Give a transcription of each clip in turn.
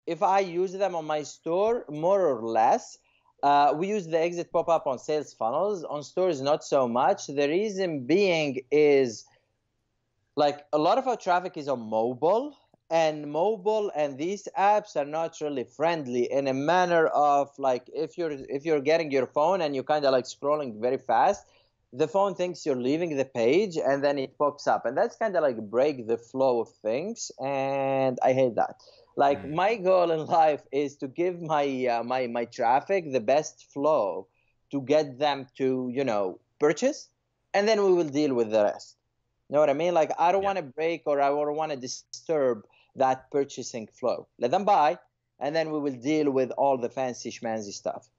if I use them on my store, more or less. We use the exit pop-up on sales funnels. On stores, not so much. The reason being is like a lot of our traffic is on mobile and these apps are not really friendly in a manner of like if you're getting your phone and you're kind of like scrolling very fast, the phone thinks you're leaving the page and then it pops up, and that's kind of like break the flow of things, and I hate that. Like my goal in life is to give my traffic the best flow to get them to purchase, and then we will deal with the rest. You know what I mean? Like, I don't want to break or I don't want to disturb that purchasing flow. Let them buy, and then we will deal with all the fancy schmancy stuff.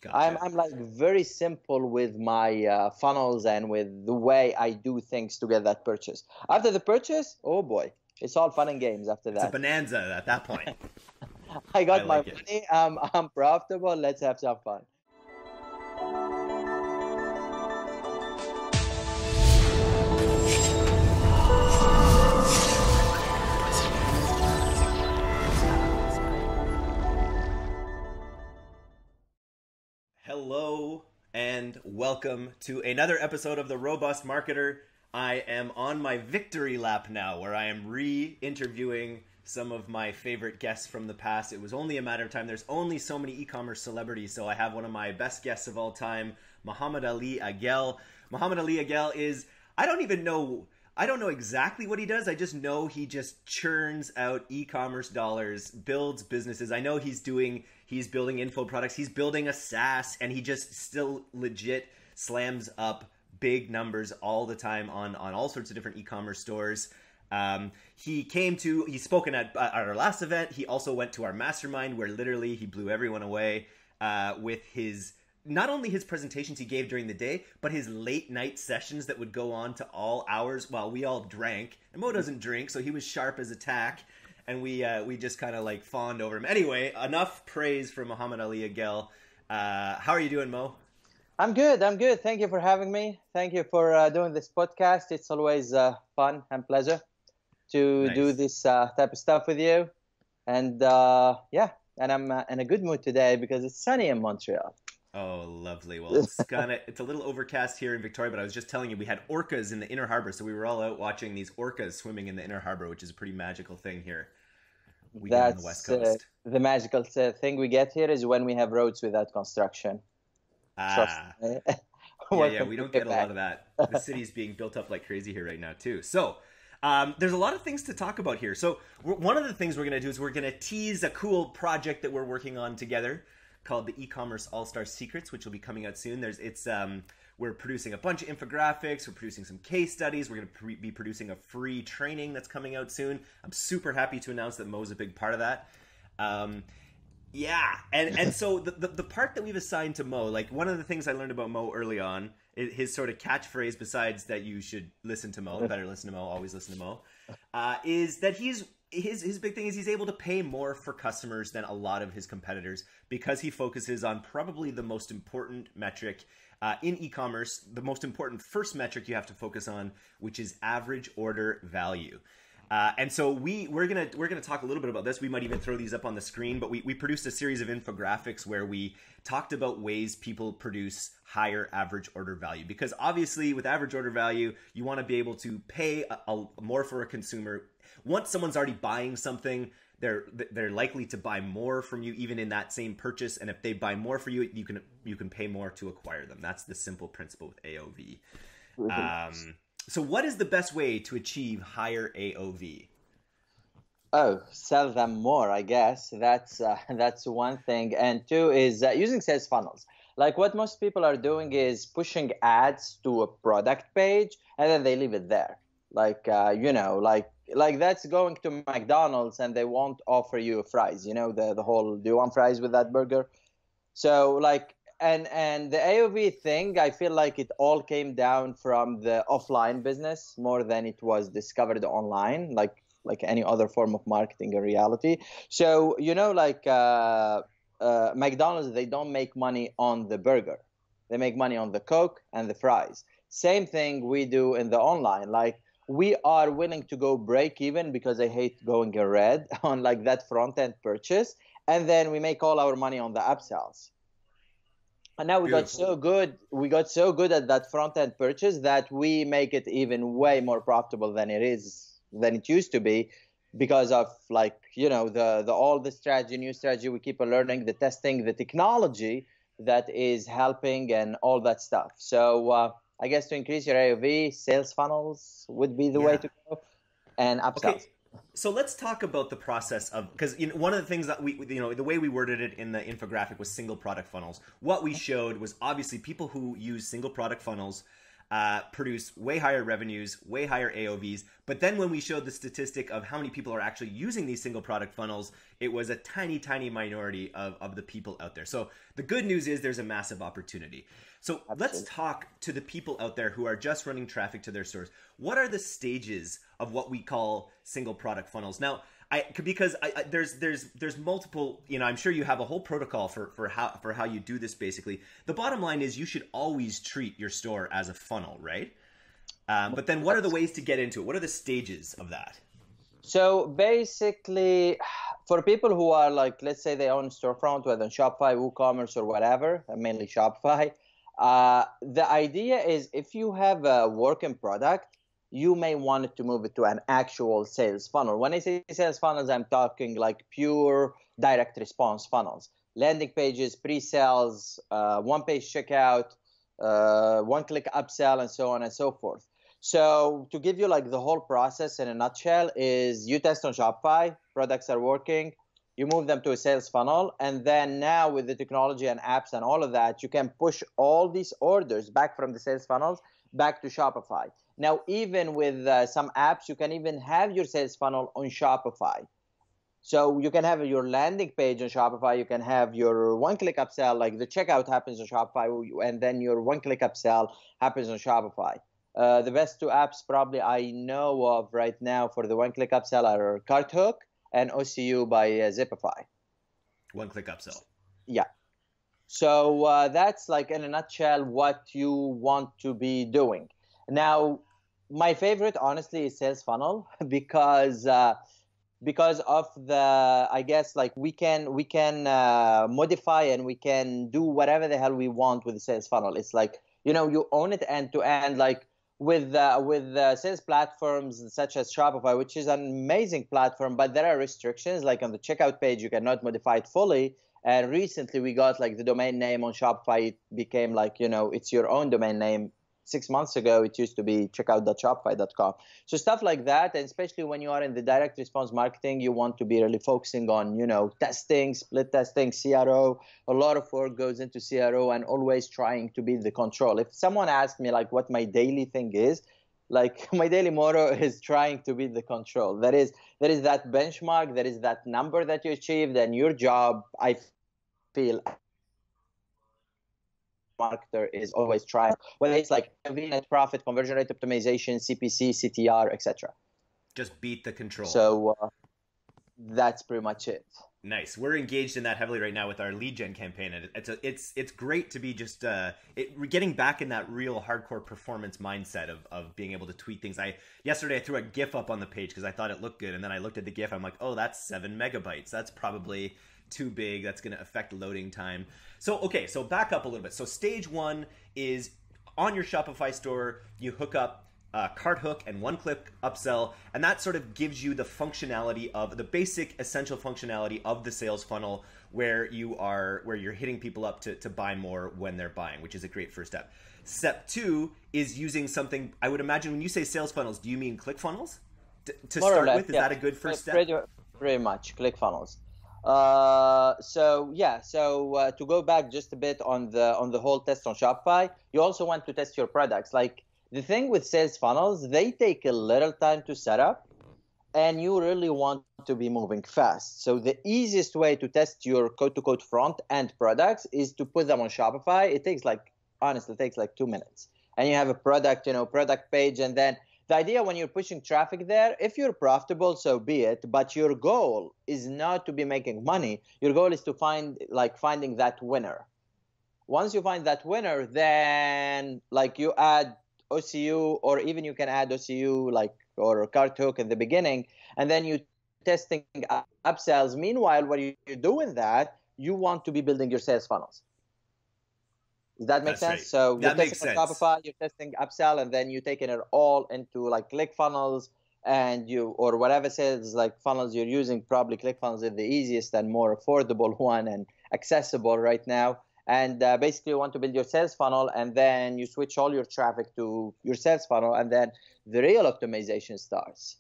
Gotcha. I'm like very simple with my funnels and with the way I do things to get that purchase. After the purchase, oh boy, it's all fun and games after that. It's a bonanza at that point. I got my money. I'm profitable. Let's have some fun. Hello and welcome to another episode of The Robust Marketer. I am on my victory lap now, where I am re-interviewing some of my favorite guests from the past. It was only a matter of time. There's only so many e-commerce celebrities, so I have one of my best guests of all time, Mohamed Ali Aguel. Mohamed Ali Aguel is, I don't know exactly what he does. I just know he just churns out e-commerce dollars, builds businesses. I know he's building info products. He's building a SaaS, and he just still legit slams up big numbers all the time on all sorts of different e-commerce stores. He's spoken at our last event. He also went to our mastermind, where literally he blew everyone away with not only his presentations he gave during the day, but his late night sessions that would go on to all hours while we all drank. And Mo doesn't drink, so he was sharp as a tack. And we just kind of like fawned over him. Anyway, enough praise for Mohamed Ali Aguel. How are you doing, Mo? I'm good. Thank you for having me. Thank you for doing this podcast. It's always fun and pleasure to do this type of stuff with you. And and I'm in a good mood today because it's sunny in Montreal. Oh, lovely. Well, it's a little overcast here in Victoria, but I was just telling you we had orcas in the inner harbor, so we were all out watching these orcas swimming in the inner harbor, which is a pretty magical thing here. We get on the West Coast. The magical thing we get here is when we have roads without construction. Yeah, we don't get a lot of that. The city's being built up like crazy here right now, too. So there's a lot of things to talk about here. So one of the things we're going to do is we're going to tease a cool project that we're working on together called the E-commerce All-Star Secrets, which will be coming out soon. We're producing a bunch of infographics. We're producing some case studies. We're going to be producing a free training that's coming out soon. I'm super happy to announce that Mo's a big part of that. And so the part that we've assigned to Mo, like one of the things I learned about Mo early on, his sort of catchphrase, besides that you should listen to Mo, better listen to Mo, always listen to Mo, is that his big thing is he's able to pay more for customers than a lot of his competitors because he focuses on probably the most important metric in e-commerce, the most important first metric you have to focus on, which is average order value. And so we're gonna talk a little bit about this. We might even throw these up on the screen, but we produced a series of infographics where we talked about ways people produce higher average order value. Because obviously with average order value, you want to be able to pay more for a consumer. Once someone's already buying something, they're likely to buy more from you even in that same purchase. And if they buy more for you, you can pay more to acquire them. That's the simple principle with AOV. So what is the best way to achieve higher AOV? Oh, sell them more, I guess. That's one thing. And two is using sales funnels. Like what most people are doing is pushing ads to a product page and then they leave it there. Like, like that's going to McDonald's and they won't offer you fries. You know, the whole, do you want fries with that burger? So like, and the AOV thing, I feel like it all came down from the offline business more than it was discovered online, like any other form of marketing in reality. So, like McDonald's, they don't make money on the burger. They make money on the Coke and the fries. Same thing we do in the online. Like we are willing to go break even because I hate going red on like that front end purchase. And then we make all our money on the upsells. And now Beautiful. we got so good at that front end purchase that we make it even way more profitable than it used to be, because of like, the all the strategy, new strategy we keep on learning, the testing, the technology that is helping and all that stuff. So I guess to increase your AOV, sales funnels would be the way Yeah. to go, and Okay, upsells. so let's talk about the process of, because one of the things that the way we worded it in the infographic was single product funnels. What we showed was obviously people who use single product funnels produce way higher revenues, way higher AOVs. But then when we showed the statistic of how many people are actually using these single product funnels, it was a tiny, tiny minority of the people out there. So the good news is there's a massive opportunity. So let's Absolutely. talk to the people out there who are just running traffic to their stores. What are the stages of what we call single product funnels? Now, there's multiple, I'm sure you have a whole protocol for how you do this. Basically, the bottom line is you should always treat your store as a funnel, right? But then what are the ways to get into it? What are the stages of that? So basically, for people who are like, let's say they own storefront, whether on Shopify, WooCommerce, or whatever, mainly Shopify, the idea is if you have a working product, you may want to move it to an actual sales funnel. When I say sales funnels, I'm talking like pure direct response funnels, landing pages, pre-sales, one-page checkout, one-click upsell, and so on and so forth. So to give you like the whole process in a nutshell is you test on Shopify, products are working, you move them to a sales funnel, and then now with the technology and apps and all of that, you can push all these orders back from the sales funnels back to Shopify. Now, even with some apps, you can even have your sales funnel on Shopify. So you can have your landing page on Shopify. You can have your one-click upsell, like the checkout happens on Shopify, and then your one-click upsell happens on Shopify. The best two apps probably I know of right now for the one-click upsell are CartHook and OCU by Zipify. One click upsell. Yeah. So that's like in a nutshell what you want to be doing. Now, my favorite, honestly, is sales funnel because of the, I guess, like we can modify and we can do whatever the hell we want with the sales funnel. It's like, you own it end to end, like with sales platforms such as Shopify, which is an amazing platform, but there are restrictions. Like on the checkout page, you cannot modify it fully. And recently we got like the domain name on Shopify. It became like, it's your own domain name. 6 months ago, it used to be checkout.shopify.com. So stuff like that. And especially when you are in the direct response marketing, you want to be really focusing on, testing, split testing, CRO. A lot of work goes into CRO and always trying to be the control. If someone asked me like what my daily thing is, like my daily motto is trying to be the control. There is that benchmark, there is that number that you achieved, and your job, I feel, marketer is always trying, whether it's like net profit, conversion rate optimization, CPC, CTR, etc. Just beat the control. So that's pretty much it. Nice. We're engaged in that heavily right now with our lead gen campaign, and it's great to be just getting back in that real hardcore performance mindset of being able to tweet things. Yesterday I threw a GIF up on the page because I thought it looked good, and then I looked at the GIF. I'm like, oh, that's 7 megabytes. That's probably too big. That's going to affect loading time. So back up a little bit. So stage one is on your Shopify store, you hook up CartHook and one-click upsell, and that sort of gives you the functionality of the basic essential functionality of the sales funnel where you're hitting people up to buy more when they're buying, which is a great first step. Step two is using something, I would imagine when you say sales funnels, do you mean ClickFunnels to start less, with? Is yeah. that a good first step? Pretty much, ClickFunnels. So to go back just a bit on the whole test on Shopify, you also want to test your products. Like the thing with sales funnels, they take a little time to set up, and you really want to be moving fast. So the easiest way to test your quote-to-quote front-end products is to put them on Shopify. It takes like 2 minutes, and you have a product page, and then the idea when you're pushing traffic there, if you're profitable, so be it. But your goal is not to be making money. Your goal is to finding that winner. Once you find that winner, then like you add OCU, or even you can add OCU like or cart hook in the beginning, and then you testing upsells. Meanwhile, when you're doing that, you want to be building your sales funnels. Does that make That's sense? right. So you're That makes testing on sense. Shopify, you're testing upsell, and then you're taking it all into like ClickFunnels, and you, or whatever sales like funnels you're using. Probably ClickFunnels is the easiest and more affordable one and accessible right now. And basically, you want to build your sales funnel, and then you switch all your traffic to your sales funnel, and then the real optimization starts.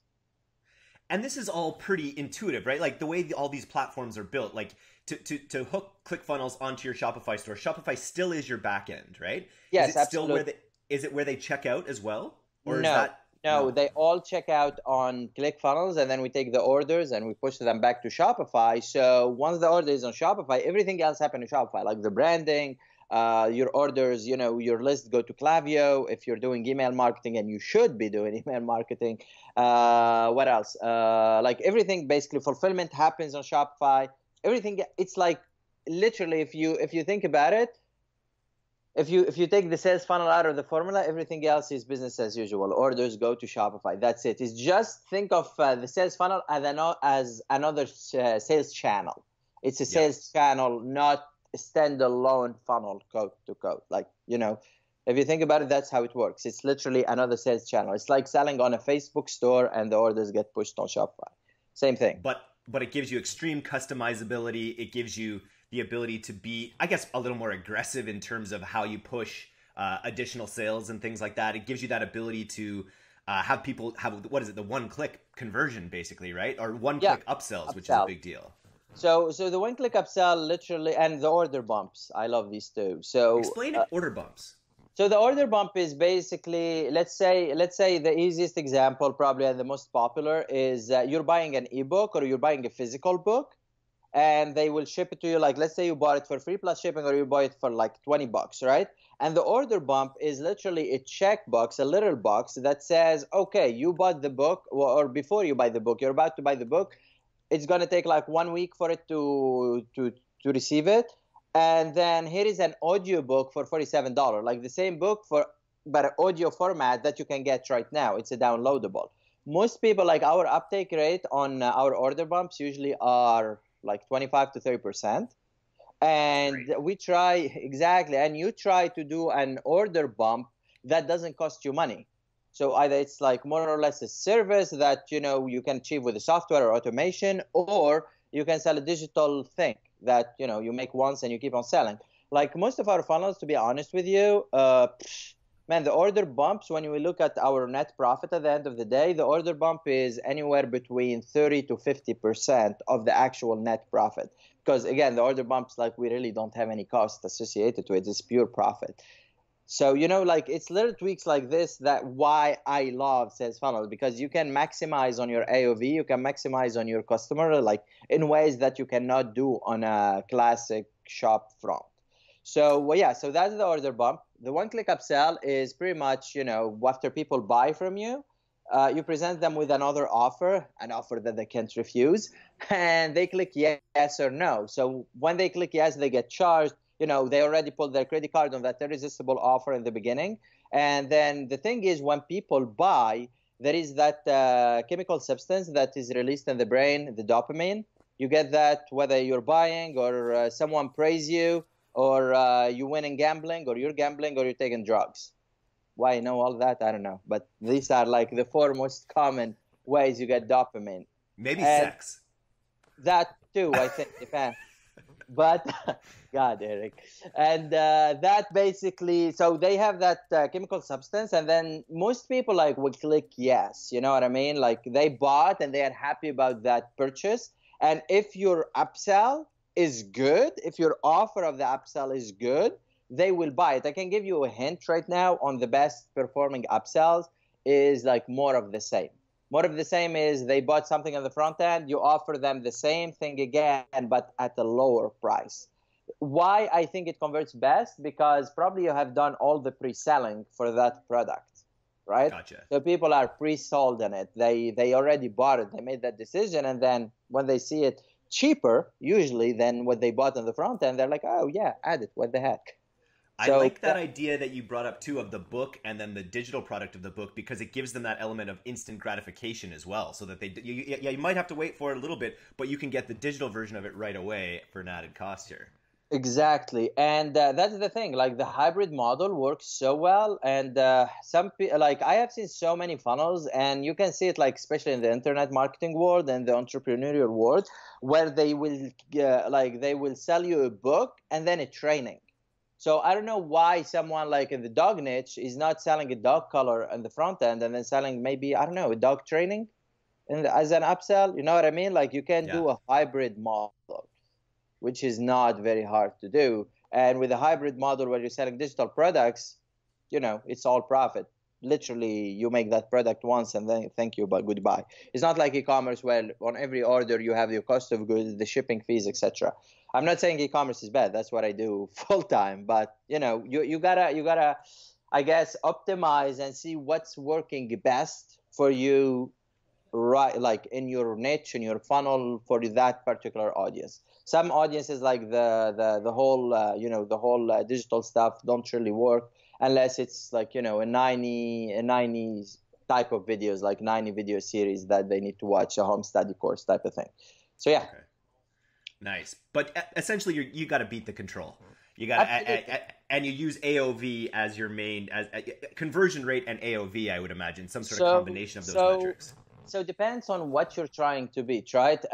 And this is all pretty intuitive, right? Like the way all these platforms are built, like to hook ClickFunnels onto your Shopify store, Shopify still is your back end, right? Yes, is it still absolutely. where is it where they check out as well? Or is No, that no, they all check out on ClickFunnels, and then we take the orders and we push them back to Shopify. So once the order is on Shopify, everything else happens in Shopify, like the branding, your orders, your list go to Klaviyo if you're doing email marketing, and you should be doing email marketing. What else? Like everything, basically, fulfillment happens on Shopify. Everything, it's like literally, if you think about it, if you take the sales funnel out of the formula, everything else is business as usual. Orders go to Shopify. That's it. It's just think of the sales funnel as another sales channel. It's a sales channel, not a standalone funnel code to code. Like, if you think about it, that's how it works. It's literally another sales channel. It's like selling on a Facebook store and the orders get pushed on Shopify. Same thing. But it gives you extreme customizability. It gives you the ability to be, I guess, a little more aggressive in terms of how you push additional sales and things like that. It gives you that ability to have people have, what is it, the one-click conversion, basically, right? Or one-click upsells, which is a big deal. So the one-click upsell, literally, and the order bumps. I love these two. So explain order bumps. So the order bump is basically, let's say the easiest example, probably, and the most popular is you're buying an ebook or you're buying a physical book, and they will ship it to you. Like, let's say you bought it for free plus shipping, or you buy it for like $20, right? And the order bump is literally a checkbox, a little box that says, okay, you bought the book, or before you buy the book, you're about to buy the book. It's going to take like 1 week for it to receive it. And then here is an audio book for $47, like the same book but an audio format that you can get right now. It's a downloadable. Most people, like, our uptake rate on our order bumps usually are like 25 to 30%. And we try, exactly, and you try to do an order bump that doesn't cost you money. So either it's like more or less a service that, you can achieve with the software or automation, or you can sell a digital thing that, you make once and you keep on selling. Like most of our funnels, to be honest with you, man, the order bumps, when we look at our net profit at the end of the day, the order bump is anywhere between 30 to 50% of the actual net profit. Because again, the order bumps, like, we really don't have any cost associated to it. It's pure profit. So, like, it's little tweaks like this that why I love sales funnels, because you can maximize on your AOV, you can maximize on your customer, like, in ways that you cannot do on a classic shop front. So, well, yeah, so that's the order bump. The one-click upsell is pretty much, after people buy from you, you present them with another offer, an offer that they can't refuse, and they click yes or no. So when they click yes, they get charged. They already pulled their credit card on that irresistible offer in the beginning. And then the thing is, when people buy, there is that chemical substance that is released in the brain, the dopamine. You get that whether you're buying or someone praise you, or you win in gambling, or you're gambling, or you're taking drugs. Why I know all that, I don't know. But these are like the 4 most common ways you get dopamine. Maybe sex. That too, I think, depends. But God, Eric. And that basically, so they have that chemical substance, and then most people will click yes. You know what I mean? Like, they bought and they are happy about that purchase. And if your upsell is good, if your offer of the upsell is good, they will buy it. I can give you a hint right now on the best performing upsells is like more of the same. More of the same is they bought something on the front end, you offer them the same thing again, but at a lower price. Why I think it converts best? Because probably you have done all the pre-selling for that product, right? Gotcha. So people are pre-sold on it. They already bought it. They made that decision. And then when they see it cheaper, usually, than what they bought on the front end, they're like, oh, yeah, add it. What the heck? I So like that idea that you brought up too of the book and then the digital product of the book, because it gives them that element of instant gratification as well. So that you might have to wait for it a little bit, but you can get the digital version of it right away for an added cost here. exactly, and that's the thing. Like the hybrid model works so well, and like I have seen so many funnels, and you can see it like especially in the internet marketing world and the entrepreneurial world, where they will sell you a book and then a training. So I don't know why someone like in the dog niche is not selling a dog collar on the front end and then selling maybe, I don't know, a dog training as an upsell. You know what I mean? Like you can Yeah. do a hybrid model, which is not very hard to do. And with a hybrid model where you're selling digital products, it's all profit. Literally, you make that product once and then thank you, but goodbye. It's not like e-commerce where on every order you have your cost of goods, the shipping fees, etc. I'm not saying e-commerce is bad. That's what I do full time. But you gotta, I guess, optimize and see what's working best for you, right? Like in your niche, in your funnel for that particular audience. Some audiences like the whole digital stuff don't really work unless it's like a 90 type of videos, like 90 video series that they need to watch, a home study course type of thing. So yeah. Okay. Nice, but essentially you got to beat the control. You got to, and you use AOV as your main as conversion rate and AOV. I would imagine some sort of combination of those metrics. So it depends on what you're trying to beat, right?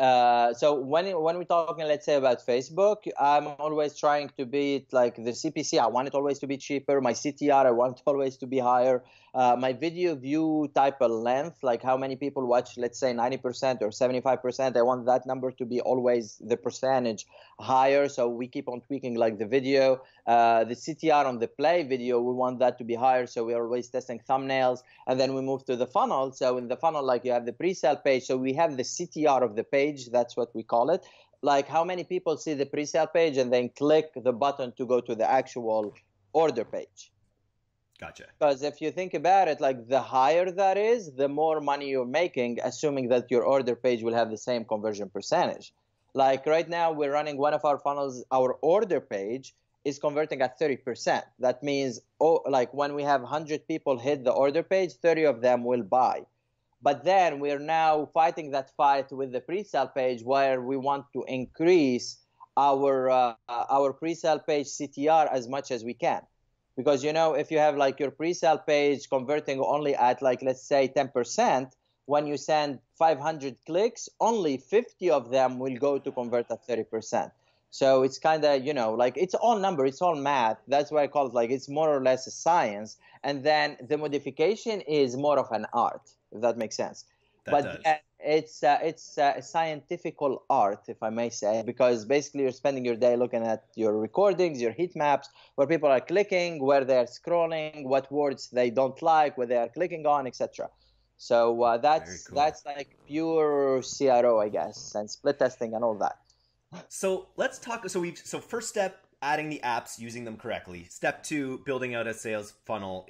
So when we're talking, let's say about Facebook, I'm always trying to beat like the CPC. I want it always to be cheaper. My CTR, I want it always to be higher. My video view type of length, like how many people watch, let's say 90% or 75%. I want that number to be always the percentage higher. So we keep on tweaking like the video. The CTR on the play video, we want that to be higher. So we're always testing thumbnails. And then we move to the funnel. So in the funnel, like you have the pre-sale page. So we have the CTR of the page. That's what we call it. Like how many people see the pre-sale page and then click the button to go to the actual order page. Gotcha. Because if you think about it, like the higher that is, the more money you're making, assuming that your order page will have the same conversion percentage. Like right now, we're running one of our funnels, our order page is converting at 30%. That means, like when we have 100 people hit the order page, 30 of them will buy. But then we're now fighting that fight with the pre-sale page where we want to increase our pre-sale page CTR as much as we can. Because, if you have like your pre-sale page converting only at like, let's say 10%, when you send 500 clicks, only 50 of them will go to convert at 30%. So it's kind of, like it's all number, it's all math. That's why I call it like it's more or less a science. And then the modification is more of an art, if that makes sense. But it's a scientifical art, if I may say, because basically you're spending your day looking at your recordings, your heat maps, where people are clicking, where they're scrolling, what words they don't like, where they are clicking on, etc. So that's like pure CRO, I guess, and split testing and all that. So let's talk. So first step, adding the apps, using them correctly. Step 2, building out a sales funnel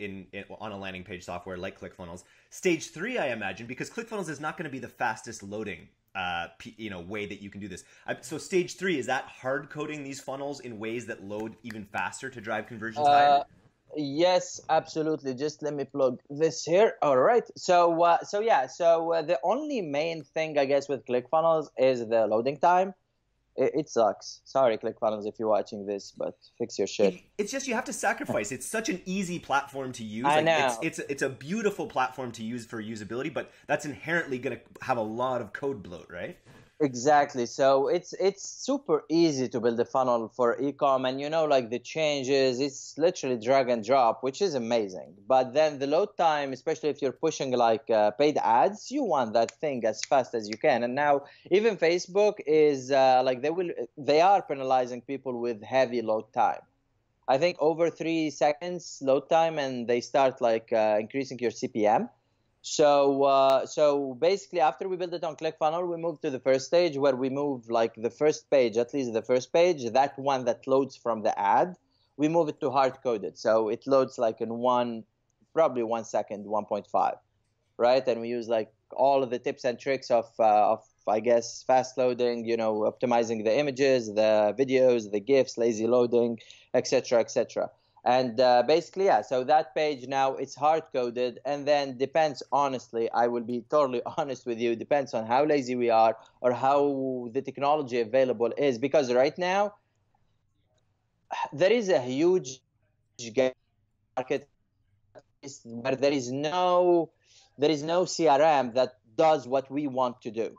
on a landing page software like ClickFunnels. Stage 3, I imagine, because ClickFunnels is not going to be the fastest loading way that you can do this. So stage 3, is that hard coding these funnels in ways that load even faster to drive conversions higher? Yes, absolutely. Just let me plug this here. All right. So the only main thing I guess with ClickFunnels is the loading time. It sucks. Sorry, ClickFunnels, if you're watching this, but fix your shit. It's just you have to sacrifice. It's such an easy platform to use. I know. It's a beautiful platform to use for usability, but that's inherently going to have a lot of code bloat, right? Exactly. So it's super easy to build a funnel for e-com, and like the changes, it's literally drag and drop, which is amazing. But then the load time, especially if you're pushing like paid ads, you want that thing as fast as you can. And now even Facebook is they are penalizing people with heavy load time. I think over 3 seconds load time, and they start like increasing your CPM. So basically, after we build it on ClickFunnels, we move to the first stage where we move like the first page, at least the first page, that one that loads from the ad, we move it to hard coded. So it loads like in probably 1 second, 1.5, right? And we use like all of the tips and tricks of I guess fast loading, optimizing the images, the videos, the GIFs, lazy loading, etc., etc. And basically, yeah, so that page now it's hard coded, and then depends, honestly, I will be totally honest with you, depends on how lazy we are or how the technology available is. Because right now, there is a huge gap market where there is no CRM that does what we want to do.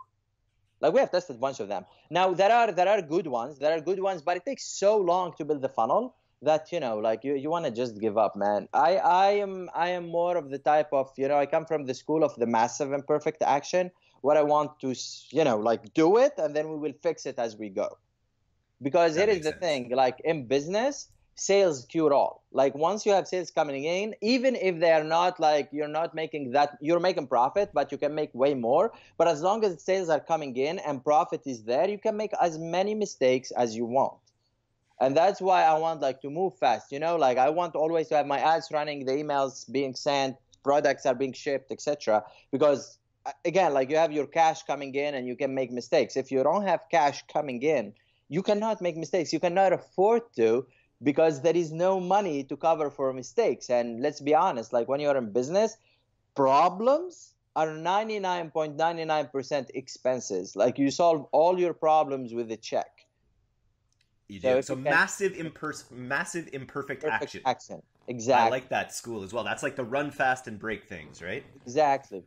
Like we have tested a bunch of them. Now there are good ones. There are good ones, but it takes so long to build the funnel that like you want to just give up, man. I am more of the type of I come from the school of the massive imperfect action, where I want to like do it and then we will fix it as we go. Because That here is makes the sense. thing, like in business, sales cure all. Like once you have sales coming in, even if they are not like you're not making that, you're making profit, but you can make way more. But as long as sales are coming in and profit is there, you can make as many mistakes as you want. And that's why I want like to move fast. Like I want always to have my ads running, the emails being sent, products are being shipped, etc. Because again, like you have your cash coming in and you can make mistakes. If you don't have cash coming in, you cannot make mistakes. You cannot afford to, because there is no money to cover for mistakes. And let's be honest, like when you're in business, problems are 99.99% expenses. Like you solve all your problems with a check. You So do. if So you can, massive imperfect perfect action. accent. I Exactly. like that school as well. That's like the run fast and break things, right? Exactly.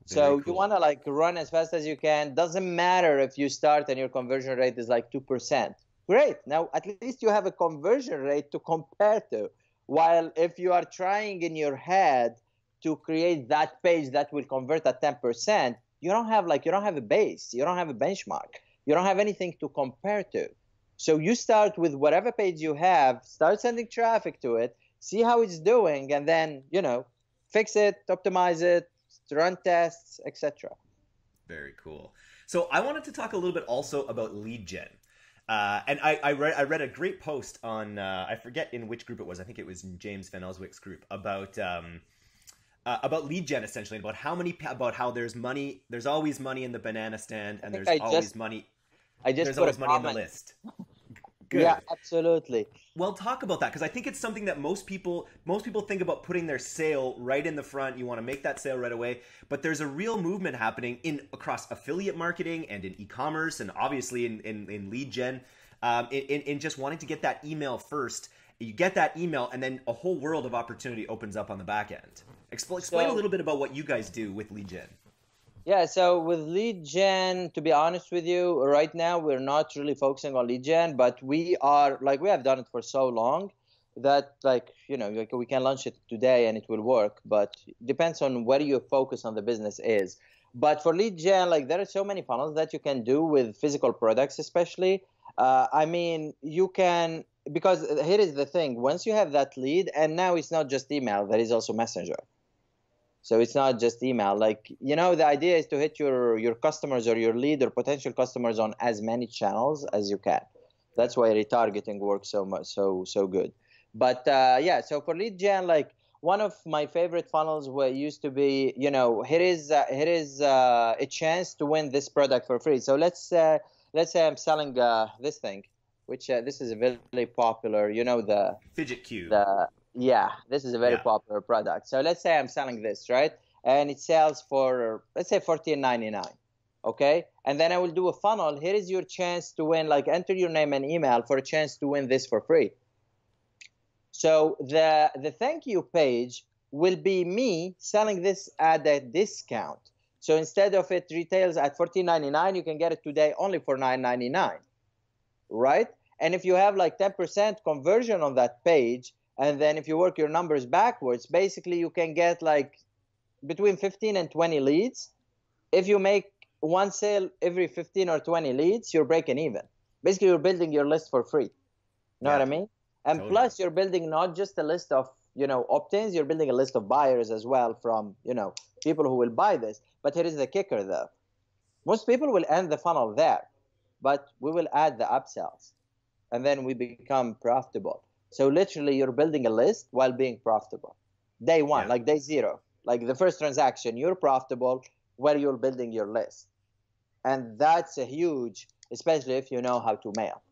Very So you cool. want to like run as fast as you can. Doesn't matter if you start and your conversion rate is like 2%. Great. Now at least you have a conversion rate to compare to. While if you are trying in your head to create that page that will convert at 10%, you don't have a base. You don't have a benchmark. You don't have anything to compare to. So you start with whatever page you have, start sending traffic to it, see how it's doing, and then, fix it, optimize it, run tests, etc. Very cool. So I wanted to talk a little bit also about lead gen. And I read a great post on I forget in which group it was. I think it was in James Van Elswick's group about lead gen, essentially, about how there's always money in the banana stand, I and think there's I always just money I just there's put a always money in the comment. list. Yeah, Good. absolutely. Well, talk about that, because I think it's something that most people think about putting their sale right in the front. You want to make that sale right away, but there's a real movement happening in across affiliate marketing and in e-commerce, and obviously in lead gen, in just wanting to get that email first. You get that email, and then a whole world of opportunity opens up on the back end. Explain a So little bit about what you guys do with lead gen. yeah, so with lead gen, to be honest with you, right now we're not really focusing on lead gen, but we have done it for so long that like we can launch it today and it will work, but depends on where your focus on the business is. But for lead gen, like there are so many funnels that you can do with physical products, especially. I mean, you can, because here is the thing: once you have that lead, and now it's not just email, there is also messenger. So it's not just email. Like, the idea is to hit your customers or your lead or potential customers on as many channels as you can. Yeah. That's why retargeting works so much, so good. But yeah, so for lead gen, like one of my favorite funnels where used to be, here is a chance to win this product for free. So let's say I'm selling this thing, which this is a very popular, Fidget cube. the yeah, this is a very Yeah. popular product. So let's say I'm selling this, right? And it sells for, let's say, 14.99. Okay, and then I will do a funnel. Here is your chance to win. Like, enter your name and email for a chance to win this for free. So the thank you page will be me selling this at a discount. So instead of it retails at 14.99, you can get it today only for 9.99, right? And if you have like 10% conversion on that page, and then if you work your numbers backwards, basically you can get like between 15 and 20 leads. If you make one sale every 15 or 20 leads, you're breaking even. Basically, you're building your list for free. You know what Yeah. I mean? And Totally. plus, you're building not just a list of, opt-ins, you're building a list of buyers as well from, people who will buy this. But here is the kicker though. Most people will end the funnel there, but we will add the upsells and then we become profitable. So literally you're building a list while being profitable. Day one, Yeah. like day zero, like the first transaction, you're profitable while you're building your list. And that's a huge, especially if you know how to mail.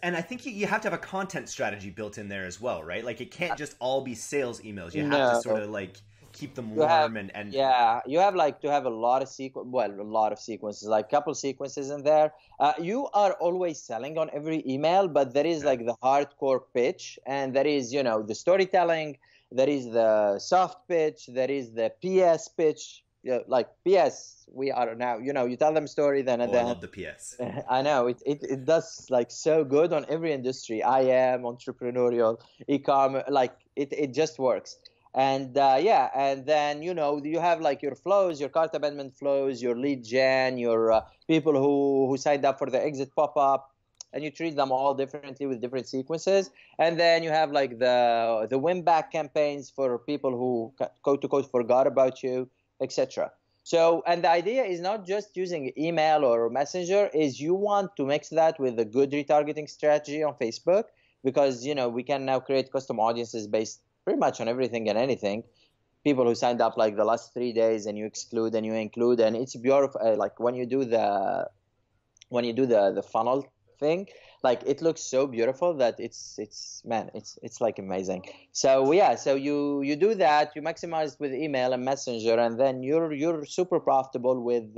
And I think you have to have a content strategy built in there as well, right? Like it can't just all be sales emails. You have to No. sort of like keep them You have, warm and yeah, you have like to have a lot of a lot of sequences, like couple sequences in there. You are always selling on every email, but there is okay. like the hardcore pitch, and there is, the storytelling, there is the soft pitch, there is the PS pitch. Yeah, like PS, we are now, you tell them a story, then at Oh, the I end, love the PS. I know it does like so good on every industry. I am entrepreneurial, e-commerce, like it just works. And yeah, and then you have like your flows, your cart abandonment flows, your lead gen, your people who signed up for the exit pop-up, and you treat them all differently with different sequences. And then you have like the win back campaigns for people who quote to quote forgot about you, etc. So, and the idea is not just using email or messenger, is you want to mix that with a good retargeting strategy on Facebook, because we can now create custom audiences based pretty much on everything and anything. People who signed up like the last 3 days, and you exclude and you include, and it's beautiful. Like when you do the funnel thing, like it looks so beautiful that it's man, it's like amazing. So yeah, so you do that, you maximize with email and messenger, and then you're super profitable with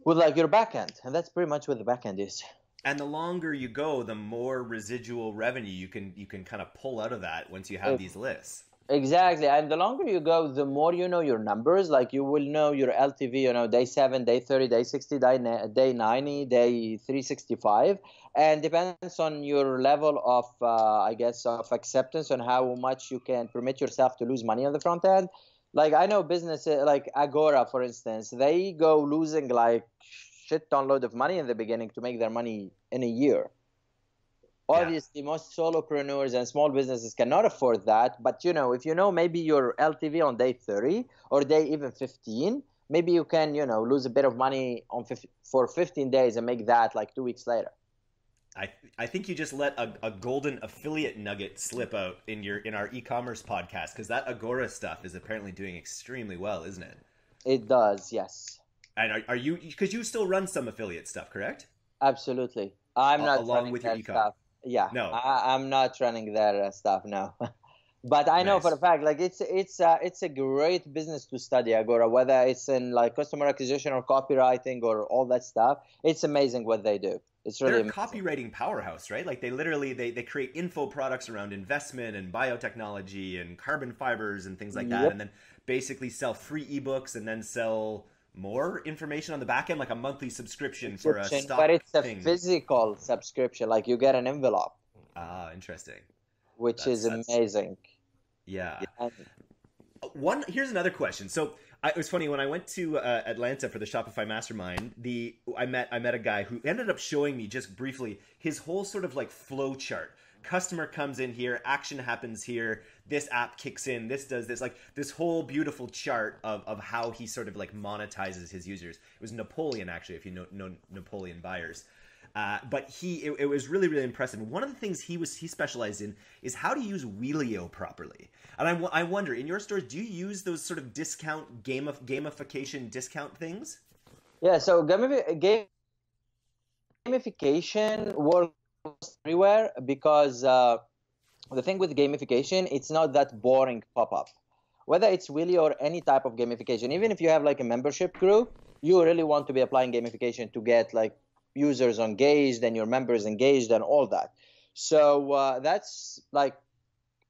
like your backend, and that's pretty much what the backend is. And the longer you go, the more residual revenue you can kind of pull out of that once you have these lists. Exactly. And the longer you go, the more you know your numbers. Like you will know your LTV, day 7, day 30, day 60, day 90, day 365. And depends on your level of, I guess, of acceptance on how much you can permit yourself to lose money on the front end. Like I know business like Agora, for instance, they go losing like shit ton load of money in the beginning to make their money in a year. Yeah. Obviously, most solopreneurs and small businesses cannot afford that. But if maybe your LTV on day 30 or day even 15, maybe you can lose a bit of money for 15 days and make that like 2 weeks later. I think you just let a golden affiliate nugget slip out in our e-commerce podcast, because that Agora stuff is apparently doing extremely well, isn't it? It does, yes. And are you, because you still run some affiliate stuff, correct? Absolutely. I'm not Along running with your their e-com. stuff. Yeah, No. I'm not running their stuff now. But I know for a Nice. fact, like it's a great business to study, Agora, whether it's in like customer acquisition or copywriting or all that stuff. It's amazing what they do. It's They're really a amazing. copywriting powerhouse, right? Like they literally they create info products around investment and biotechnology and carbon fibers and things like that, Yep. and then basically sell free ebooks and then sell more information on the back end, like a monthly subscription for a Subscription, but stock it's a thing. physical subscription. Like you get an envelope, Ah, interesting. which is That's amazing. yeah. And Here's another question. So it was funny when I went to Atlanta for the Shopify Mastermind. I met a guy who ended up showing me just briefly his whole sort of like flow chart. Customer comes in here, action happens here, this app kicks in, this does this, like this whole beautiful chart of how he sort of like monetizes his users. It was Napoleon, actually, if you know Napoleon buyers. But it was really, really impressive. One of the things he specialized in is how to use Wheelio properly. And I wonder, in your stores, do you use those sort of discount gamification discount things? yeah, so gamification works everywhere because the thing with gamification, it's not that boring pop-up. Whether it's Willy or any type of gamification, even if you have like a membership group, you really want to be applying gamification to get like users engaged and your members engaged and all that. So that's like,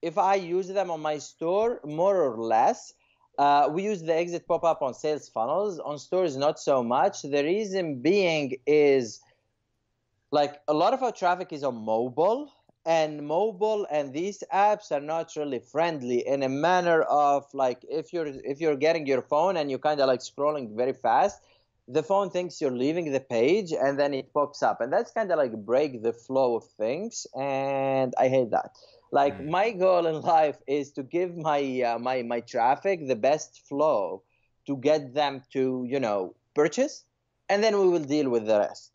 if I use them on my store, more or less, we use the exit pop-up on sales funnels. On stores, not so much. The reason being is like a lot of our traffic is on mobile, and these apps are not really friendly in a manner of like, if you're getting your phone and you're kind of like scrolling very fast, the phone thinks you're leaving the page and then it pops up, and that's kind of like break the flow of things, and I hate that. Like my goal in life is to give my traffic the best flow to get them to purchase, and then we will deal with the rest.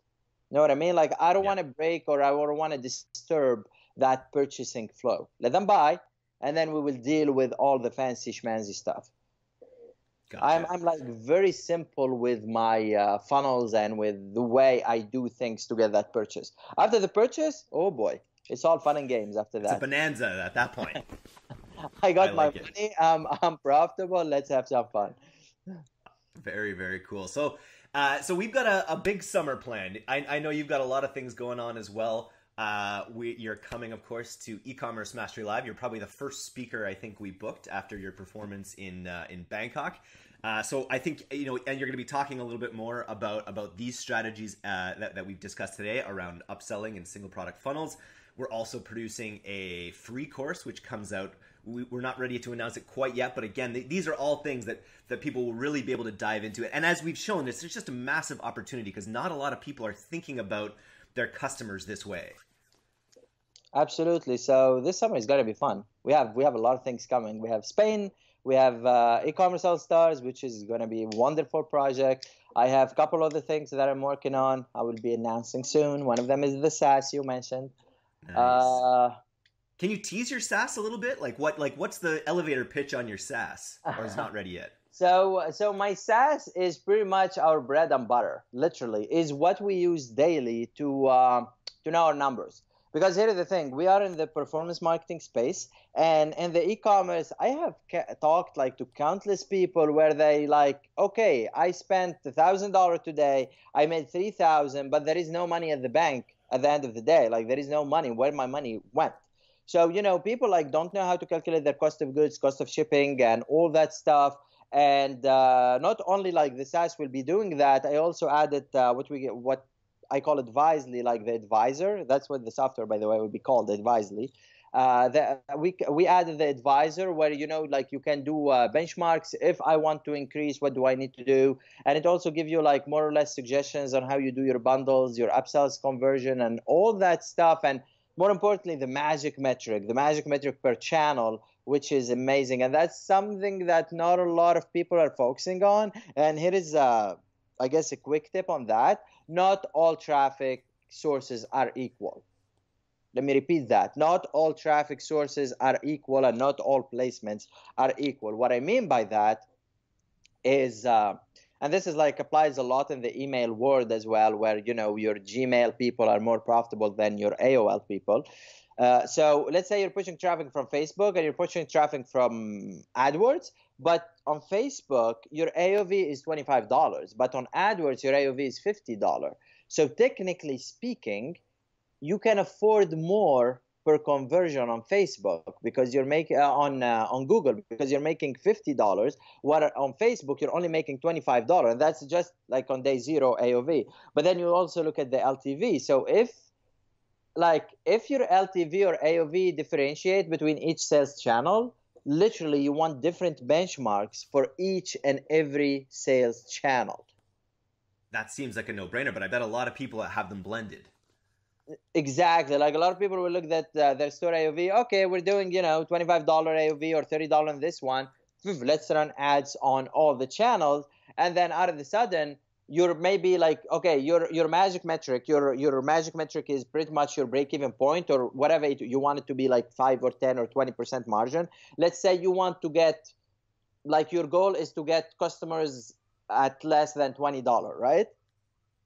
Know what I mean? Like I don't Yeah. want to break or I don't want to disturb that purchasing flow. Let them buy, and then we will deal with all the fancy schmancy stuff. Gotcha. I'm like very simple with my funnels and with the way I do things to get that purchase. After the purchase, oh boy, it's all fun and games after It's a that. bonanza at that point. I I got my like it. money. I'm profitable. Let's have some fun. Very, very cool. So, so we've got a big summer planned. I know you've got a lot of things going on as well. You're coming, of course, to E-commerce Mastery Live. You're probably the first speaker I think we booked after your performance in Bangkok. So I think, you know, and you're going to be talking a little bit more about these strategies that we've discussed today around upselling and single product funnels. We're also producing a free course which comes out. We're not ready to announce it quite yet, but again, these are all things that people will really be able to dive into it. And as we've shown, it's just a massive opportunity because not a lot of people are thinking about their customers this way. Absolutely. So this summer is going to be fun. We have a lot of things coming. We have Spain. We have e-commerce all stars, which is going to be a wonderful project. I have a couple other things that I'm working on. I will be announcing soon. One of them is the SaaS you mentioned. Nice. Can you tease your SaaS a little bit? What's the elevator pitch on your SaaS, or is it not ready yet? So my SaaS is pretty much our bread and butter. Literally, is what we use daily to know our numbers. Because here's the thing: we are in the performance marketing space, and in the e-commerce, I have talked like to countless people where they like, okay, I spent $1,000 today, I made 3,000, but there is no money at the bank at the end of the day. Like there is no money. Where my money went? So, you know, people like don't know how to calculate their cost of goods, cost of shipping, and all that stuff. And not only like the SaaS will be doing that, I also added what I call Advisely, like the advisor. That's what the software, by the way, would be called, Advisely. We added the advisor where, you know, like you can do benchmarks. If I want to increase, what do I need to do? And it also gives you like more or less suggestions on how you do your bundles, your upsells conversion, and all that stuff. And more importantly, the magic metric per channel, which is amazing. And that's something that not a lot of people are focusing on. And here is, I guess, a quick tip on that. Not all traffic sources are equal. Let me repeat that. Not all traffic sources are equal and not all placements are equal. What I mean by that is, and this is like applies a lot in the email world as well, where, you know, your Gmail people are more profitable than your AOL people. So let's say you're pushing traffic from Facebook and you're pushing traffic from AdWords, but on Facebook, your AOV is $25, but on AdWords, your AOV is $50. So technically speaking, you can afford more per conversion on Facebook because you're making on Google because you're making $50. What on Facebook you're only making $25, and that's just like on day zero AOV. But then you also look at the LTV. So if your LTV or AOV differentiate between each sales channel, literally you want different benchmarks for each and every sales channel. That seems like a no-brainer, but I bet a lot of people have them blended. Exactly. Like a lot of people will look at their store AOV. Okay, we're doing, you know, $25 AOV or $30 on this one. Let's run ads on all the channels. And then out of the sudden, you're maybe like, okay, your magic metric, your magic metric is pretty much your break-even point or whatever you want it to be, like 5 or 10 or 20% margin. Let's say you want to get, like your goal is to get customers at less than $20, right?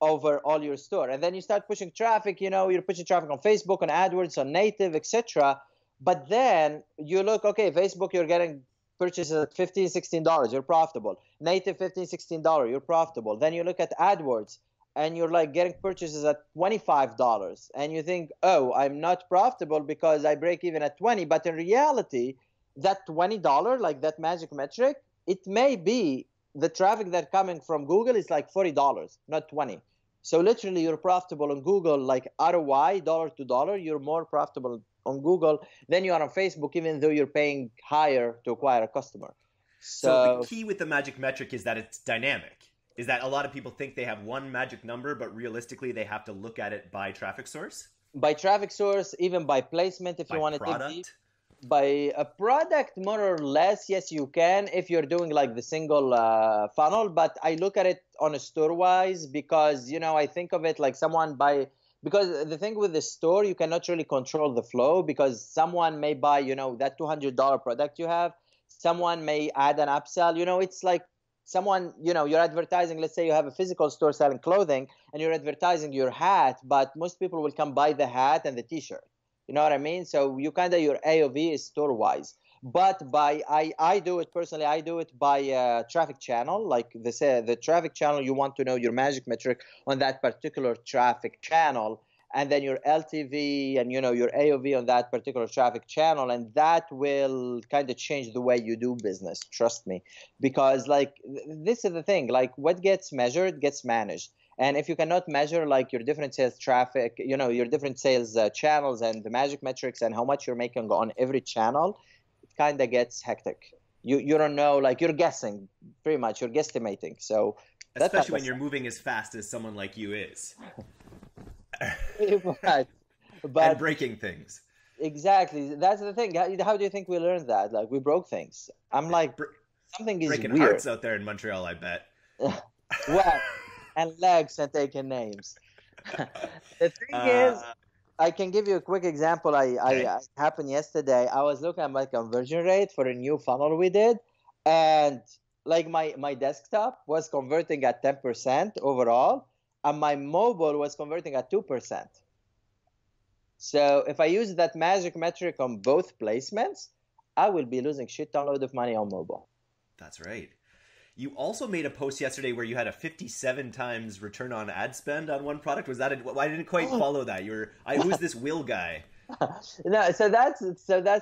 Over all your store. And then you start pushing traffic, you know, you're pushing traffic on Facebook, on AdWords, on native, etc. But then you look, okay, Facebook, you're getting purchases at $15, $16, you're profitable. Native, $15, $16, you're profitable. Then you look at AdWords and you're like getting purchases at $25 and you think, oh, I'm not profitable because I break even at 20. But in reality, that $20, like that magic metric, it may be the traffic that coming from Google is like $40, not 20. So literally you're profitable on Google, like ROI, dollar to dollar, you're more profitable on Google than you are on Facebook, even though you're paying higher to acquire a customer. So the key with the magic metric is that it's dynamic. Is that a lot of people think they have one magic number, but realistically they have to look at it by traffic source? By traffic source, even by placement, if you want to take deep. By a product, more or less, yes, you can if you're doing like the single funnel. But I look at it on a store wise because, you know, I think of it like because the thing with the store, you cannot really control the flow because someone may buy, you know, that $200 product you have. Someone may add an upsell. You know, it's like someone, you're advertising, let's say you have a physical store selling clothing and you're advertising your hat, but most people will come buy the hat and the t-shirt. You know what I mean? So you your AOV is store wise. But I do it personally. I do it by traffic channel. Like the traffic channel, you want to know your magic metric on that particular traffic channel, and then your LTV and your AOV on that particular traffic channel, and that will kind of change the way you do business. Trust me, because like this is the thing. Like what gets measured gets managed. And if you cannot measure like your different sales traffic, your different sales channels and the magic metrics and how much you're making on every channel, it kind of gets hectic. You don't know, like you're guessing pretty much, you're guesstimating. So especially when you're moving as fast as someone like you is. but and breaking things. Exactly. That's the thing. How do you think we learned that? Like we broke things. I'm like, something is breaking weird. Hearts out there in Montreal, I bet. Well, and legs and taking names. The thing is, I can give you a quick example. I happened yesterday. I was looking at my conversion rate for a new funnel we did, and like my desktop was converting at 10% overall, and my mobile was converting at 2%. So if I use that magic metric on both placements, I will be losing shit ton load of money on mobile. That's right. You also made a post yesterday where you had a 57 times return on ad spend on one product. Was that I didn't quite follow that. Who's this Will guy? No, so that's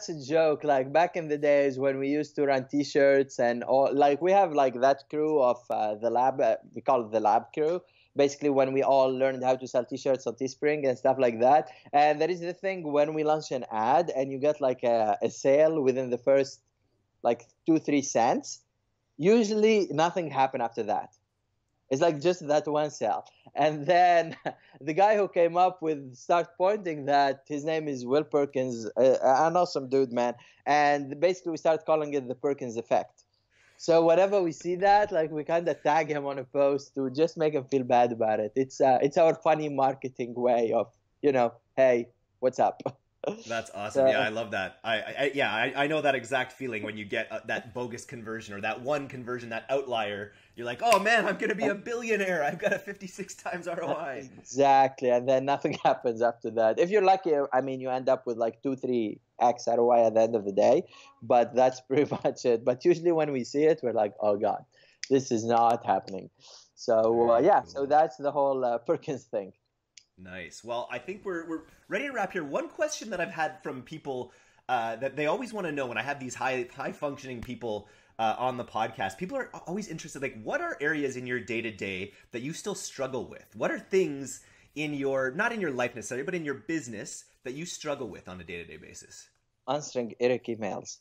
a joke. Like back in the days when we used to run T-shirts and all, like we have like that crew of the lab. We call it the lab crew. Basically, when we all learned how to sell T-shirts on Teespring and stuff like that. And there is the thing when we launch an ad and you get like a sale within the first like 2-3 cents. Usually nothing happened after that. It's like just that one sale. And then the guy who came up with start pointing that his name is Will Perkins, an awesome dude, man. And basically we start calling it the Perkins effect. So whenever we see that, like we kind of tag him on a post to just make him feel bad about it. It's our funny marketing way of, hey, what's up? That's awesome. Yeah, I love that. I know that exact feeling when you get that bogus conversion or that one conversion, that outlier. You're like, oh man, I'm going to be a billionaire. I've got a 56 times ROI. Exactly. And then nothing happens after that. If you're lucky, I mean, you end up with like 2-3x ROI at the end of the day, but that's pretty much it. But usually when we see it, we're like, oh God, this is not happening. So cool. So that's the whole Perkins thing. Nice. Well, I think we're ready to wrap here. One question that I've had from people that they always want to know when I have these high functioning people on the podcast, people are always interested, like, what are areas in your day-to-day that you still struggle with? What are things in your, not in your life necessarily, but in your business that you struggle with on a day-to-day basis? Answering Eric emails.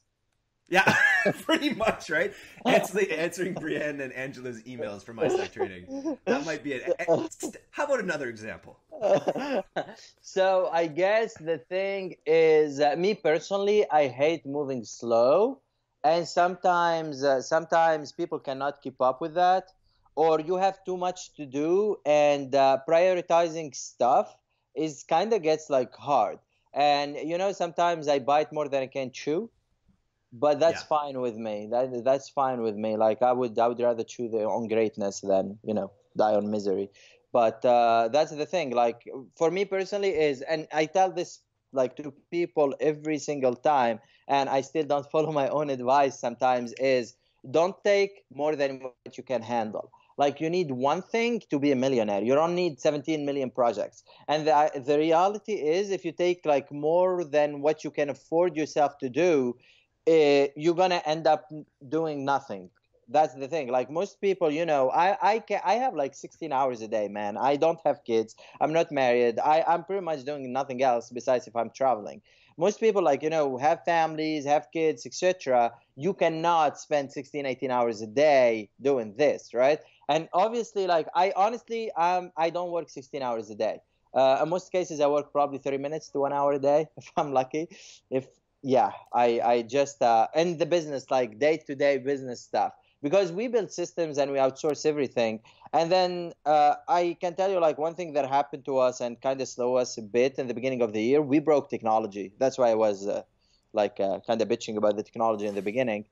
Yeah, pretty much, right? Answering Brienne and Angela's emails for my stock trading. That might be it. How about another example? So I guess the thing is, me personally, I hate moving slow. And sometimes people cannot keep up with that. Or you have too much to do and prioritizing stuff is kind of gets like hard. And, sometimes I bite more than I can chew. But that's fine with me. That's fine with me. Like I would rather chew on greatness than die on misery. But that's the thing. Like for me personally is, and I tell this like to people every single time, and I still don't follow my own advice sometimes. Is don't take more than what you can handle. Like you need one thing to be a millionaire. You don't need 17 million projects. And the reality is, if you take like more than what you can afford yourself to do, you're gonna end up doing nothing. That's the thing. Like most people, I have like 16 hours a day, man. I don't have kids. I'm not married. I'm pretty much doing nothing else besides if I'm traveling. Most people have families, have kids, etc. You cannot spend 16, 18 hours a day doing this, right? And obviously, like I honestly, I don't work 16 hours a day. In most cases, I work probably 30 minutes to 1 hour a day if I'm lucky. I just in the business, like day-to-day business stuff, because we build systems and we outsource everything. And then I can tell you like one thing that happened to us and kind of slow us a bit in the beginning of the year. We broke technology. That's why I was kind of bitching about the technology in the beginning.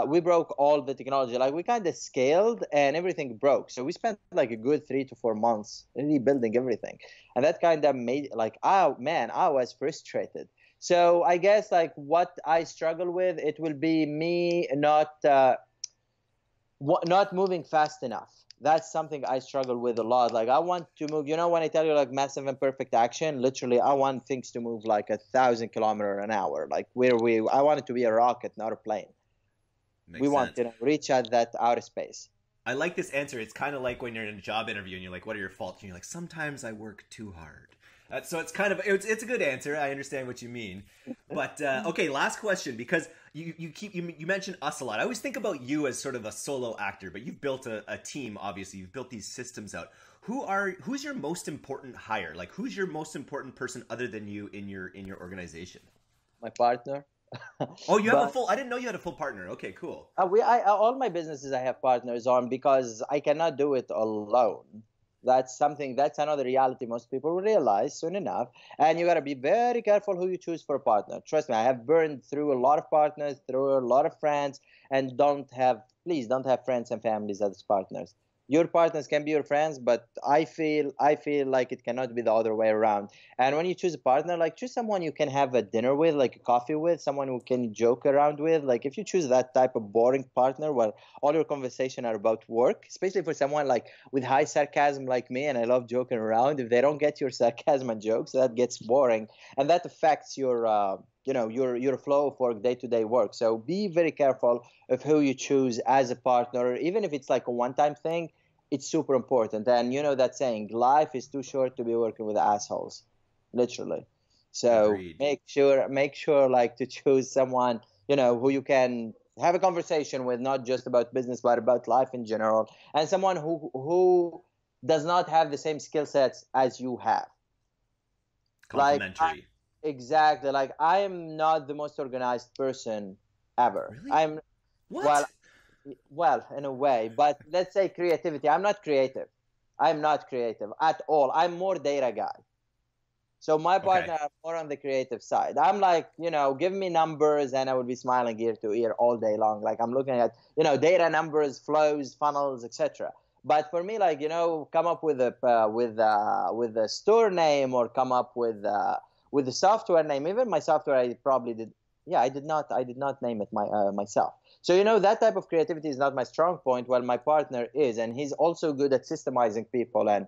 We broke all the technology. Like we kind of scaled and everything broke. So we spent like a good 3 to 4 months really building everything. And that kind of made like, oh man, I was frustrated. So I guess like what I struggle with, it will be me not moving fast enough. That's something I struggle with a lot. Like I want to move, when I tell you like massive and perfect action, literally I want things to move like 1,000 kilometers an hour. Like I want it to be a rocket, not a plane. Makes Want sense. to reach at that outer space. I like this answer. It's kind of like when you're in a job interview and you're like, "What are your faults?" And you're like, "Sometimes I work too hard." So it's kind of it's a good answer. I understand what you mean. But okay, last question, because you mentioned us a lot. I always think about you as sort of a solo actor, but you've built a team. Obviously, you've built these systems out. Who's your most important hire? Like, who's your most important person other than you in your organization? My partner. Oh, you have a full. I didn't know you had a full partner. Okay, cool. All my businesses I have partners on because I cannot do it alone. That's another reality most people will realize soon enough. And you got to be very careful who you choose for a partner. Trust me, I have burned through a lot of partners, through a lot of friends, and please don't have friends and families as partners. Your partners can be your friends, but I feel like it cannot be the other way around. And when you choose a partner, like choose someone you can have a dinner with, like a coffee with, someone who can joke around with. Like if you choose that type of boring partner where all your conversation are about work, especially for someone like with high sarcasm like me, and I love joking around, if they don't get your sarcasm and jokes, that gets boring, and that affects your your flow for day-to-day work. So be very careful of who you choose as a partner, even if it's like a one-time thing. It's super important. And you know that saying, life is too short to be working with assholes, literally. So Agreed. make sure like to choose someone who you can have a conversation with, not just about business but about life in general, and someone who does not have the same skill sets as you have. Complementary. Exactly. Like I am not the most organized person ever. Really? I'm What? well, in a way, but let's say creativity. I'm not creative. I'm not creative at all. I'm more data guy. So my partner are more on the creative side. I'm like, give me numbers and I will be smiling ear to ear all day long. Like I'm looking at, data, numbers, flows, funnels, etc. But for me, like, come up with a store name, or come up with the software name. Even my software, I probably did. Yeah, I did not name it myself. So that type of creativity is not my strong point. Well, my partner is, and he's also good at systemizing people and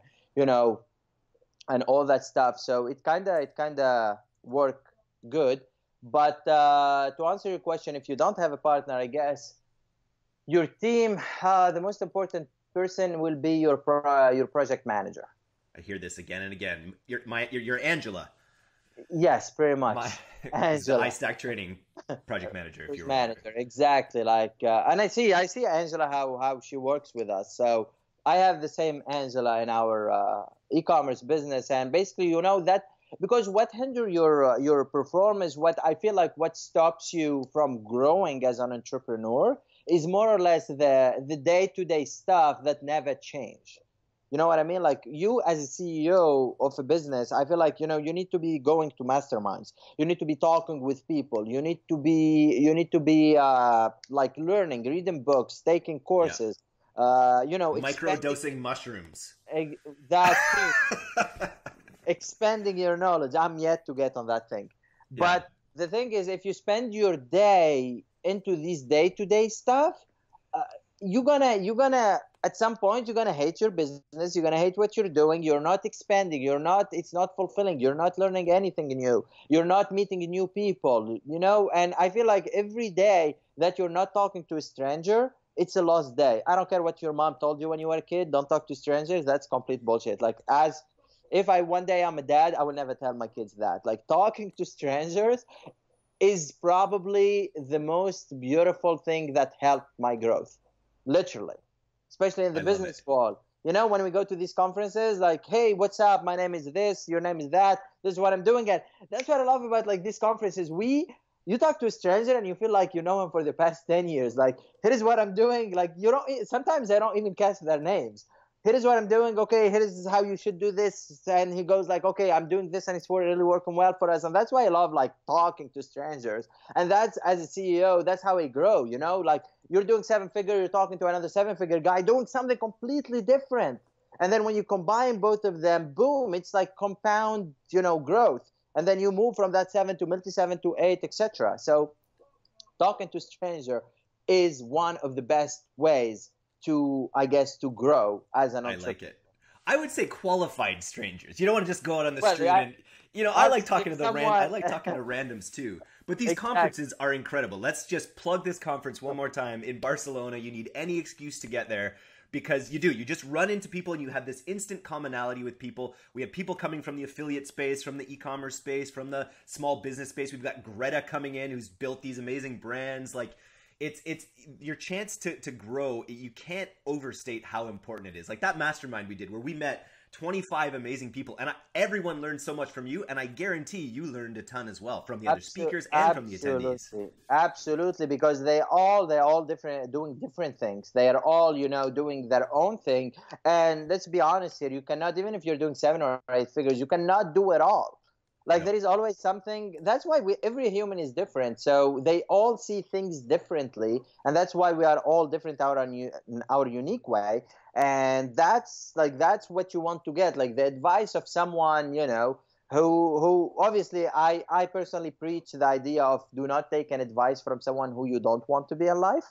and all that stuff. So it kinda work good. But to answer your question, if you don't have a partner, I guess your team, the most important person will be your project manager. I hear this again and again. You're Angela. Yes, pretty much. Angela, iStack Training project manager. If you're manager, exactly. Like, and I see Angela how she works with us. So I have the same Angela in our e-commerce business, and basically, that because what hinder your performance, what I feel like what stops you from growing as an entrepreneur is more or less the day-to-day stuff that never change. You know what I mean? Like you as a CEO of a business, I feel like, you need to be going to masterminds. You need to be talking with people. You need to be like learning, reading books, taking courses, micro-dosing mushrooms. That expanding your knowledge. I'm yet to get on that thing. Yeah. But the thing is, if you spend your day into this day-to-day stuff, you're gonna at some point you're gonna hate your business. You're gonna hate what you're doing. You're not expanding. It's not fulfilling. You're not learning anything new. You're not meeting new people. And I feel like every day that you're not talking to a stranger, it's a lost day. I don't care what your mom told you when you were a kid. Don't talk to strangers. That's complete bullshit. Like if one day I'm a dad, I will never tell my kids that. Like talking to strangers is probably the most beautiful thing that helped my growth. Literally, especially in the business world. When we go to these conferences, like, hey, what's up? My name is this. Your name is that. This is what I'm doing. And that's what I love about like these conferences. You talk to a stranger and you feel like you know him for the past 10 years. Like, here is what I'm doing. Like, sometimes I don't even catch their names. here is what I'm doing. Okay, here is how you should do this. And he goes like, okay, I'm doing this and it's really working well for us. And that's why I love like talking to strangers. And that's, as a CEO, that's how I grow, you know, like you're doing 7-figure, you're talking to another 7-figure guy doing something completely different. And then when you combine both of them, boom, it's like compound, you know, growth. And then you move from that 7 to multi 7 to 8, etc. So talking to stranger is one of the best ways to, I guess, to grow as an entrepreneur. I like it. I would say qualified strangers. You don't want to just go out on the Well, street yeah, and, you know, I like talking to I someone. like talking to randoms too. But these Exactly. conferences are incredible. Let's just plug this conference one more time in Barcelona. You need any excuse to get there because you do. You just run into people and you have this instant commonality with people. We have people coming from the affiliate space, from the e-commerce space, from the small business space. We've got Greta coming in who's built these amazing brands. Like, it's your chance to grow. You can't overstate how important it is. Like that mastermind we did where we met 25 amazing people and everyone learned so much from you, and I guarantee you learned a ton as well from the other speakers and from the attendees. Absolutely, because they're all different, doing different things. They are all, you know, doing their own thing. And let's be honest here, you cannot, even if you're doing 7 or 8 figures, you cannot do it all. Like there is always something. That's why every human is different. So they all see things differently, and that's why we are all different in our unique way. And that's what you want to get. Like the advice of someone, you know, who obviously I personally preach the idea of do not take an advice from someone who you don't want to be in life.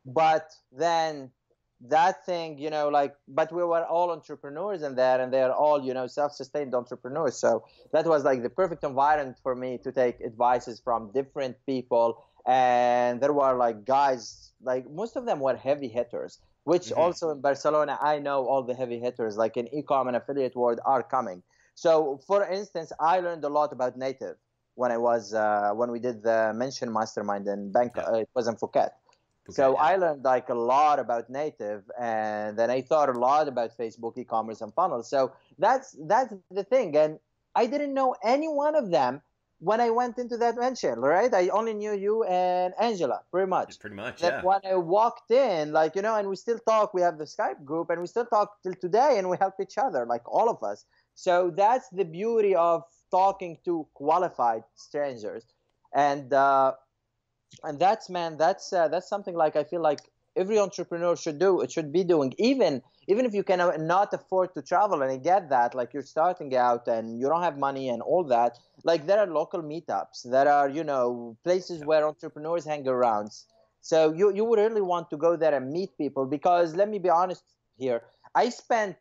But then that thing, you know, like, but we were all entrepreneurs in there, and they're all, you know, self-sustained entrepreneurs. So that was like the perfect environment for me to take advices from different people. And there were like guys, like most of them were heavy hitters, which also in Barcelona, I know all the heavy hitters, like in e-com and affiliate world are coming. So for instance, I learned a lot about native when I was, when we did the mention mastermind in Bangkok, it was in Phuket. So I learned like a lot about native, and then I thought a lot about Facebook, e-commerce, and funnels. So that's the thing. And I didn't know any one of them when I went into that mention, right? I only knew you and Angela, pretty much. Pretty much, that when I walked in, like, you know, and we still talk, we have the Skype group, and we still talk till today, and we help each other, like all of us. So that's the beauty of talking to qualified strangers. And that's, man, that's something like I feel like every entrepreneur should do. It should be doing, even if you cannot afford to travel. And I get that, like you're starting out and you don't have money and all that. Like there are local meetups, there are, you know, places where entrepreneurs hang around. So you would really want to go there and meet people, because let me be honest here, I spent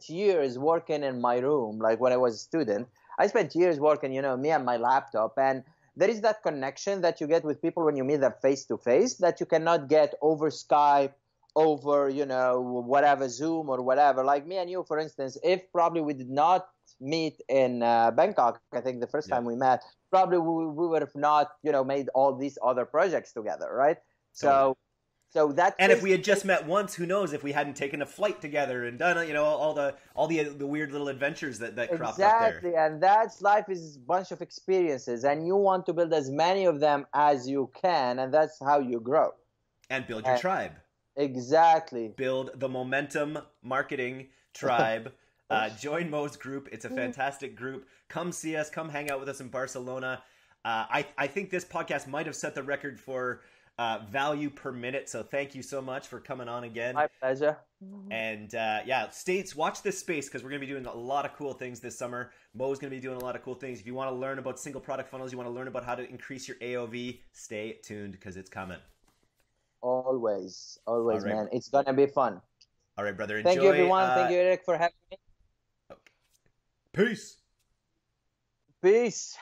years working in my room. Like when I was a student, I spent years working, you know, me and my laptop. And there is that connection that you get with people when you meet them face to face that you cannot get over Skype, over, you know, whatever, Zoom or whatever. Like me and you, for instance, if probably we did not meet in Bangkok, I think the first time we met, probably we would have not, you know, made all these other projects together, right? Totally. So that, and if we had just met once, who knows if we hadn't taken a flight together and done, you know, all the weird little adventures that cropped up there. Exactly, and that's life is a bunch of experiences, and you want to build as many of them as you can, and that's how you grow. And build your tribe. Exactly. Build the momentum marketing tribe. Join Mo's group. It's a fantastic group. Come see us. Come hang out with us in Barcelona. I think this podcast might have set the record for value per minute. So thank you so much for coming on again. My pleasure. And watch this space, because we're going to be doing a lot of cool things this summer. Mo's going to be doing a lot of cool things. If you want to learn about single product funnels, you want to learn about how to increase your AOV, stay tuned because it's coming. Always, right, man. It's going to be fun. All right, brother. Thank you, everyone. Thank you, Eric, for having me. Okay. Peace. Peace.